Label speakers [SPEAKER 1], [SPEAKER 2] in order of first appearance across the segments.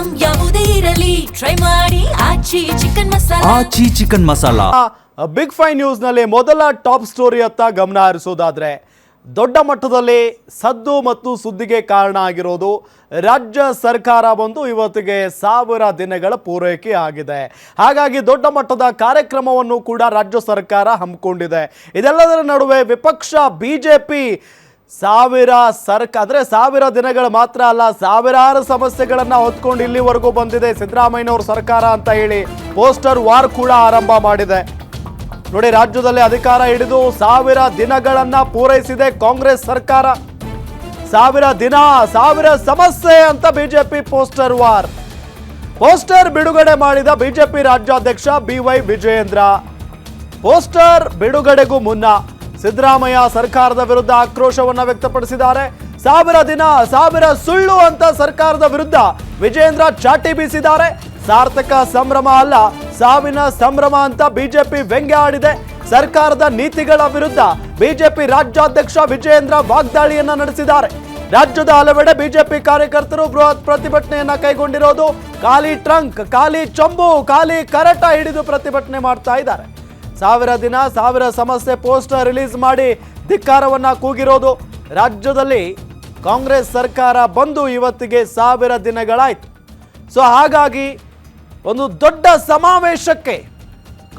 [SPEAKER 1] Item ಯಾವುದೇ ಇರಲಿ try ಮಾಡಿ ಆಚಿ ಚಿಕನ್ ಮಸಾಲಾ.
[SPEAKER 2] ಆಚಿ ಚಿಕನ್ ಮಸಾಲಾ.
[SPEAKER 3] ಬಿಗ್ ಫೈವ್ ನ್ಯೂಸ್ನಲ್ಲಿ ಮೊದಲ ಟಾಪ್ ಸ್ಟೋರಿಯತ್ತ ಗಮನ ಹರಿಸೋದಾದ್ರೆ ದೊಡ್ಡ ಮಟ್ಟದಲ್ಲಿ ಸದ್ದು ಮತ್ತು ಸುದ್ದಿಗೆ ಕಾರಣ ಆಗಿರೋದು ರಾಜ್ಯ ಸರ್ಕಾರ ಬಂದು ಇವತ್ತಿಗೆ 1000 ದಿನಗಳ ಪೂರೈಕೆ ಆಗಿದೆ. ಹಾಗಾಗಿ ದೊಡ್ಡ ಮಟ್ಟದ ಕಾರ್ಯಕ್ರಮವನ್ನು ಕೂಡ ರಾಜ್ಯ ಸರ್ಕಾರ ಹಮ್ಮಿಕೊಂಡಿದೆ. ಇದೆಲ್ಲದರ ನಡುವೆ ವಿಪಕ್ಷ ಬಿಜೆಪಿ 1000 ದಿನಗಳು ಮಾತ್ರ ಅಲ್ಲ, ಸಾವಿರಾರು ಸಮಸ್ಯೆಗಳನ್ನು ಹೊತ್ಕೊಂಡು ಇಲ್ಲಿವರೆಗೂ ಬಂದಿದೆ ಸಿದ್ದರಾಮಯ್ಯನವ್ರ ಸರ್ಕಾರ ಅಂತ ಹೇಳಿ ಪೋಸ್ಟರ್ ವಾರ್ ಕೂಡ ಆರಂಭ ಮಾಡಿದೆ. ನೋಡಿ, ರಾಜ್ಯದಲ್ಲಿ ಅಧಿಕಾರ ಹಿಡಿದು 1000 ದಿನಗಳನ್ನ ಪೂರೈಸಿದೆ ಕಾಂಗ್ರೆಸ್ ಸರ್ಕಾರ. 1000 ದಿನ 1000 ಸಮಸ್ಯೆ ಅಂತ ಬಿಜೆಪಿ ಪೋಸ್ಟರ್ ವಾರ್. ಪೋಸ್ಟರ್ ಬಿಡುಗಡೆ ಮಾಡಿದ ಬಿಜೆಪಿ ರಾಜ್ಯಾಧ್ಯಕ್ಷ BY ವಿಜಯೇಂದ್ರ. ಪೋಸ್ಟರ್ ಬಿಡುಗಡೆಗೂ ಮುನ್ನ ಸಿದ್ದರಾಮಯ್ಯ ಸರ್ಕಾರದ ವಿರುದ್ಧ ಆಕ್ರೋಶವನ್ನ ವ್ಯಕ್ತಪಡಿಸಿದ್ದಾರೆ. 1000 ದಿನ 1000 ಸುಳ್ಳು ಅಂತ ಸರ್ಕಾರದ ವಿರುದ್ಧ ವಿಜಯೇಂದ್ರ ಚಾಟಿ ಬೀಸಿದ್ದಾರೆ. ಸಾರ್ಥಕ ಸಂಭ್ರಮ ಅಲ್ಲ, ಸಾವಿನ ಸಂಭ್ರಮ ಅಂತ ಬಿಜೆಪಿ ವ್ಯಂಗ್ಯ ಆಡಿದೆ. ಸರ್ಕಾರದ ನೀತಿಗಳ ವಿರುದ್ಧ ಬಿಜೆಪಿ ರಾಜ್ಯಾಧ್ಯಕ್ಷ ವಿಜಯೇಂದ್ರ ವಾಗ್ದಾಳಿಯನ್ನ ನಡೆಸಿದ್ದಾರೆ. ರಾಜ್ಯದ ಹಲವೆಡೆ ಬಿಜೆಪಿ ಕಾರ್ಯಕರ್ತರು ಬೃಹತ್ ಪ್ರತಿಭಟನೆಯನ್ನ ಕೈಗೊಂಡಿರೋದು. ಖಾಲಿ ಟ್ರಂಕ್, ಖಾಲಿ ಚಂಬು, ಖಾಲಿ ಕರಟ ಹಿಡಿದು ಪ್ರತಿಭಟನೆ ಮಾಡ್ತಾ ಇದ್ದಾರೆ. 1000 ದಿನ 1000 ಸಮಸ್ಯೆ ಪೋಸ್ಟರ್ ರಿಲೀಸ್ ಮಾಡಿ ಧಿಕ್ಕಾರವನ್ನ ಕೂಗಿರೋದು. ರಾಜ್ಯದಲ್ಲಿ ಕಾಂಗ್ರೆಸ್ ಸರ್ಕಾರ ಬಂದು ಇವತ್ತಿಗೆ 1000 ದಿನಗಳಾಯ್ತು. ಸೊ ಹಾಗಾಗಿ ಒಂದು ದೊಡ್ಡ ಸಮಾವೇಶಕ್ಕೆ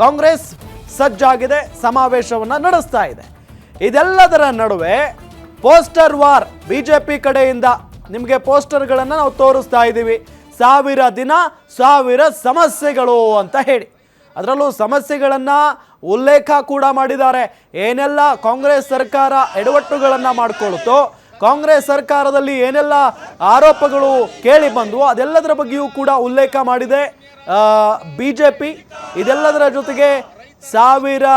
[SPEAKER 3] ಕಾಂಗ್ರೆಸ್ ಸಜ್ಜಾಗಿದೆ, ಸಮಾವೇಶವನ್ನು ನಡೆಸ್ತಾ ಇದೆ. ಇದೆಲ್ಲದರ ನಡುವೆ ಪೋಸ್ಟರ್ ವಾರ್ ಬಿಜೆಪಿ ಕಡೆಯಿಂದ ನಿಮಗೆ ಪೋಸ್ಟರ್ಗಳನ್ನು ನಾವು ತೋರಿಸ್ತಾ ಇದ್ದೀವಿ. 1000 ದಿನ 1000 ಸಮಸ್ಯೆಗಳು ಅಂತ ಹೇಳಿ ಅದರಲ್ಲೂ ಸಮಸ್ಯೆಗಳನ್ನು ಉಲ್ಲೇಖ ಕೂಡ ಮಾಡಿದ್ದಾರೆ. ಏನೆಲ್ಲ ಕಾಂಗ್ರೆಸ್ ಸರ್ಕಾರ ಎಡವಟ್ಟುಗಳನ್ನು ಮಾಡಿಕೊಳ್ಳುತ್ತೋ, ಕಾಂಗ್ರೆಸ್ ಸರ್ಕಾರದಲ್ಲಿ ಏನೆಲ್ಲ ಆರೋಪಗಳು ಕೇಳಿ ಬಂದವು ಅದೆಲ್ಲದರ ಬಗ್ಗೆಯೂ ಕೂಡ ಉಲ್ಲೇಖ ಮಾಡಿದೆ ಬಿಜೆಪಿ. ಇದೆಲ್ಲದರ ಜೊತೆಗೆ 1000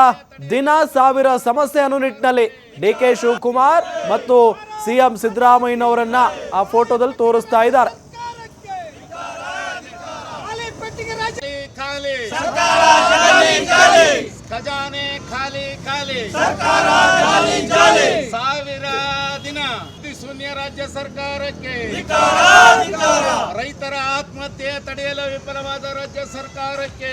[SPEAKER 3] ದಿನ 1000 ಸಮಸ್ಯೆ ಅನ್ನೋ ನಿಟ್ಟಿನಲ್ಲಿ DK ಶಿವಕುಮಾರ್ ಮತ್ತು CM ಸಿದ್ದರಾಮಯ್ಯನವರನ್ನ ಆ ಫೋಟೋದಲ್ಲಿ ತೋರಿಸ್ತಾ ಇದ್ದಾರೆ.
[SPEAKER 4] ಖಜಾನೆ ಖಾಲಿ ಖಾಲಿ, 1000 ದಿನ ಶೂನ್ಯ ರಾಜ್ಯ ಸರ್ಕಾರಕ್ಕೆ, ರೈತರ ಆತ್ಮಹತ್ಯೆ ತಡೆಯಲು ವಿಫಲವಾದ ರಾಜ್ಯ ಸರ್ಕಾರಕ್ಕೆ.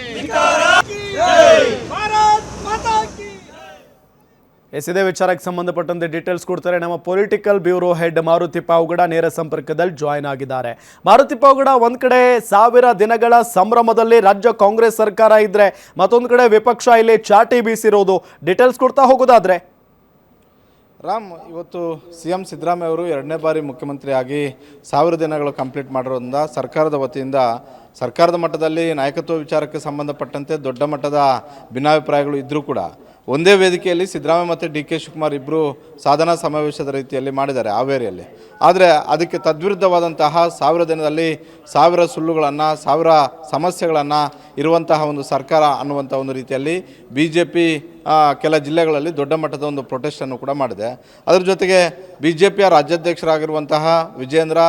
[SPEAKER 3] ಇದೇ ವಿಚಾರಕ್ಕೆ ಸಂಬಂಧಪಟ್ಟಂತೆ ಡೀಟೇಲ್ಸ್ ಕೊಡ್ತಾರೆ ನಮ್ಮ political bureau head Maruti Pavagada. ನೇರ ಸಂಪರ್ಕದಲ್ಲಿ ಜಾಯ್ನ್ ಆಗಿದ್ದಾರೆ. ಮಾರುತಿ ಪಾವಗಡ, ಒಂದ್ ಕಡೆ 1000 ದಿನಗಳ ಸಂಭ್ರಮದಲ್ಲಿ ರಾಜ್ಯ ಕಾಂಗ್ರೆಸ್ ಸರ್ಕಾರ ಇದ್ರೆ, ಮತ್ತೊಂದು ಕಡೆ ವಿಪಕ್ಷ ಇಲ್ಲಿ ಚಾಟಿ ಬೀಸಿರೋದು. ಡೀಟೇಲ್ಸ್ ಕೊಡ್ತಾ ಹೋಗೋದಾದ್ರೆ
[SPEAKER 5] ರಾಮ್, ಇವತ್ತು CM ಸಿದ್ದರಾಮಯ್ಯ ಅವರು 2ನೇ ಬಾರಿ ಮುಖ್ಯಮಂತ್ರಿ ಆಗಿ 1000 ದಿನಗಳು ಕಂಪ್ಲೀಟ್ ಮಾಡಿರೋದ್ರಿಂದ ಸರ್ಕಾರದ ವತಿಯಿಂದ ಸರ್ಕಾರದ ಮಟ್ಟದಲ್ಲಿ ನಾಯಕತ್ವ ವಿಚಾರಕ್ಕೆ ಸಂಬಂಧಪಟ್ಟಂತೆ ದೊಡ್ಡ ಮಟ್ಟದ ಭಿನ್ನಾಭಿಪ್ರಾಯಗಳು ಇದ್ದರೂ ಕೂಡ ಒಂದೇ ವೇದಿಕೆಯಲ್ಲಿ ಸಿದ್ದರಾಮಯ್ಯ ಮತ್ತು DK ಶಿವಕುಮಾರ್ ಇಬ್ಬರು ಸಾಧನಾ ಸಮಾವೇಶದ ರೀತಿಯಲ್ಲಿ ಮಾಡಿದ್ದಾರೆ ಹಾವೇರಿಯಲ್ಲಿ. ಆದರೆ ಅದಕ್ಕೆ ತದ್ವಿರುದ್ಧವಾದಂತಹ 1000 ದಿನದಲ್ಲಿ 1000 ಸುಳ್ಳುಗಳನ್ನು, 1000 ಸಮಸ್ಯೆಗಳನ್ನು ಇರುವಂತಹ ಒಂದು ಸರ್ಕಾರ ಅನ್ನುವಂಥ ಒಂದು ರೀತಿಯಲ್ಲಿ BJP ಕೆಲ ಜಿಲ್ಲೆಗಳಲ್ಲಿ ದೊಡ್ಡ ಮಟ್ಟದ ಒಂದು ಪ್ರೊಟೆಸ್ಟನ್ನು ಕೂಡ ಮಾಡಿದೆ. ಅದರ ಜೊತೆಗೆ BJPಯ ರಾಜ್ಯಾಧ್ಯಕ್ಷರಾಗಿರುವಂತಹ ವಿಜಯೇಂದ್ರ,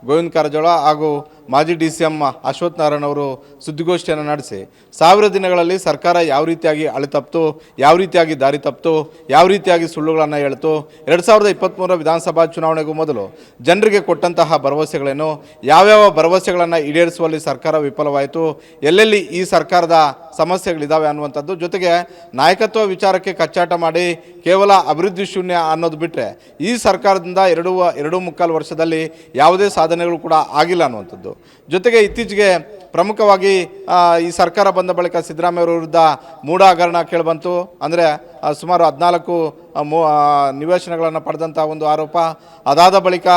[SPEAKER 5] ಗೋವಿಂದ ಕಾರಜೋಳ ಹಾಗೂ ಮಾಜಿ DCM ಅಶ್ವಥ್ ನಾರಾಯಣ್ ಅವರು ಸುದ್ದಿಗೋಷ್ಠಿಯನ್ನು ನಡೆಸಿ 1000 ದಿನಗಳಲ್ಲಿ ಸರ್ಕಾರ ಯಾವ ರೀತಿಯಾಗಿ ಅಳಿತಪ್ತು, ಯಾವ ರೀತಿಯಾಗಿ ದಾರಿ ತಪ್ಪಿತು, ಯಾವ ರೀತಿಯಾಗಿ ಸುಳ್ಳುಗಳನ್ನು ಹೇಳ್ತು, 2023 ವಿಧಾನಸಭಾ ಚುನಾವಣೆಗೂ ಮೊದಲು ಜನರಿಗೆ ಕೊಟ್ಟಂತಹ ಭರವಸೆಗಳೇನು, ಯಾವ್ಯಾವ ಭರವಸೆಗಳನ್ನು ಈಡೇರಿಸುವಲ್ಲಿ ಸರ್ಕಾರ ವಿಫಲವಾಯಿತು, ಎಲ್ಲೆಲ್ಲಿ ಈ ಸರ್ಕಾರದ ಸಮಸ್ಯೆಗಳಿದ್ದಾವೆ ಅನ್ನುವಂಥದ್ದು. ಜೊತೆಗೆ ನಾಯಕತ್ವ ವಿಚಾರಕ್ಕೆ ಕಚ್ಚಾಟ ಮಾಡಿ ಕೇವಲ ಅಭಿವೃದ್ಧಿ ಶೂನ್ಯ ಅನ್ನೋದು ಬಿಟ್ಟರೆ ಈ ಸರ್ಕಾರದಿಂದ 2.25 ವರ್ಷದಲ್ಲಿ ಯಾವುದೇ ಸಾಧನೆಗಳು ಕೂಡ ಆಗಿಲ್ಲ ಅನ್ನುವಂಥದ್ದು. ಜೊತೆಗೆ ಇತ್ತೀಚೆಗೆ ಪ್ರಮುಖವಾಗಿ ಈ ಸರ್ಕಾರ ಬಂದ ಬಳಿಕ ಸಿದ್ದರಾಮಯ್ಯ ಅವರ ವಿರುದ್ಧ ಮೂಢ ಹಗರಣ ಕೇಳಿಬಂತು. ಅಂದರೆ ಸುಮಾರು 14 ನಿವೇಶನಗಳನ್ನು ಪಡೆದಂಥ ಒಂದು ಆರೋಪ. ಅದಾದ ಬಳಿಕ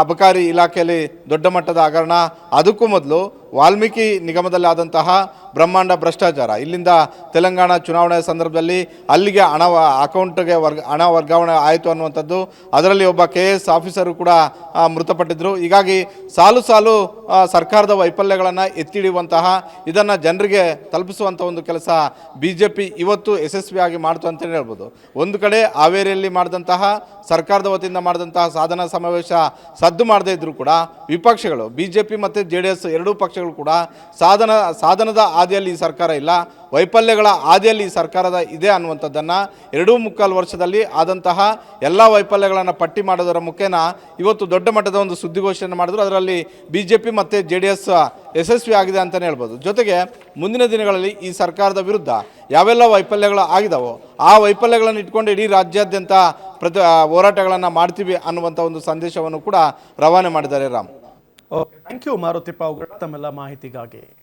[SPEAKER 5] ಅಬಕಾರಿ ಇಲಾಖೆಯಲ್ಲಿ ದೊಡ್ಡ ಮಟ್ಟದ ಹಗರಣ. ಅದಕ್ಕೂ ಮೊದಲು ವಾಲ್ಮೀಕಿ ನಿಗಮದಲ್ಲಿ ಆದಂತಹ ಬ್ರಹ್ಮಾಂಡ ಭ್ರಷ್ಟಾಚಾರ. ಇಲ್ಲಿಂದ ತೆಲಂಗಾಣ ಚುನಾವಣೆ ಸಂದರ್ಭದಲ್ಲಿ ಅಲ್ಲಿಗೆ ಅಕೌಂಟ್ಗೆ ಹಣ ವರ್ಗಾವಣೆ ಆಯಿತು ಅನ್ನುವಂಥದ್ದು. ಅದರಲ್ಲಿ ಒಬ್ಬ KS ಆಫೀಸರು ಕೂಡ ಮೃತಪಟ್ಟಿದ್ದರು. ಹೀಗಾಗಿ ಸಾಲು ಸಾಲು ಸರ್ಕಾರದ ವೈಫಲ್ಯಗಳನ್ನು ಎತ್ತಿಡಿಯುವಂತಹ, ಇದನ್ನು ಜನರಿಗೆ ತಲುಪಿಸುವಂಥ ಒಂದು ಕೆಲಸ BJP ಇವತ್ತು ಯಶಸ್ವಿಯಾಗಿ ಮಾಡ್ತು ಅಂತಲೇ ಅಂತಲೇ ಹೇಳ್ಬೋದು. ಒಂದು ಕಡೆ ಹಾವೇರಿಯಲ್ಲಿ ಮಾಡಿದಂತಹ ಸರ್ಕಾರದ ವತಿಯಿಂದ ಮಾಡಿದಂತಹ ಸಾಧನಾ ಸಮಾವೇಶ ಸದ್ದು ಮಾಡದೇ ಇದ್ದರೂ ಕೂಡ ವಿಪಕ್ಷಗಳು BJP ಮತ್ತು JDS ಎರಡೂ ಪಕ್ಷಗಳು ಕೂಡ ಸಾಧನದ ಹಾದಿಯಲ್ಲಿ ಈ ಸರ್ಕಾರ ಇಲ್ಲ, ವೈಫಲ್ಯಗಳ ಹಾದಿಯಲ್ಲಿ ಈ ಸರ್ಕಾರದ ಇದೆ ಅನ್ನುವಂಥದ್ದನ್ನು 2.25 ವರ್ಷದಲ್ಲಿ ಆದಂತಹ ಎಲ್ಲ ವೈಫಲ್ಯಗಳನ್ನು ಪಟ್ಟಿ ಮಾಡೋದರ ಮುಖೇನ ಇವತ್ತು ದೊಡ್ಡ ಮಟ್ಟದ ಒಂದು ಸುದ್ದಿಗೋಷ್ಠಿಯನ್ನು ಮಾಡಿದ್ರು. ಅದರಲ್ಲಿ BJP ಮತ್ತು JDS ಯಶಸ್ವಿ ಆಗಿದೆ ಅಂತಲೇ ಹೇಳ್ಬೋದು. ಜೊತೆಗೆ ಮುಂದಿನ ದಿನಗಳಲ್ಲಿ ಈ ಸರ್ಕಾರದ ವಿರುದ್ಧ ಯಾವೆಲ್ಲ ವೈಫಲ್ಯಗಳು ಆಗಿದಾವೋ ಆ ವೈಫಲ್ಯಗಳನ್ನು ಇಟ್ಕೊಂಡು ಇಡೀ ರಾಜ್ಯಾದ್ಯಂತ ಹೋರಾಟಗಳನ್ನು ಮಾಡ್ತೀವಿ ಅನ್ನುವಂಥ ಒಂದು ಸಂದೇಶವನ್ನು ಕೂಡ ರವಾನೆ ಮಾಡಿದ್ದಾರೆ. ರಾಮ್,
[SPEAKER 3] ಥ್ಯಾಂಕ್ ಯು ಮಾರುತಿ ಪಾವ್ಗಡ ತಮ್ಮೆಲ್ಲ ಮಾಹಿತಿಗಾಗಿ.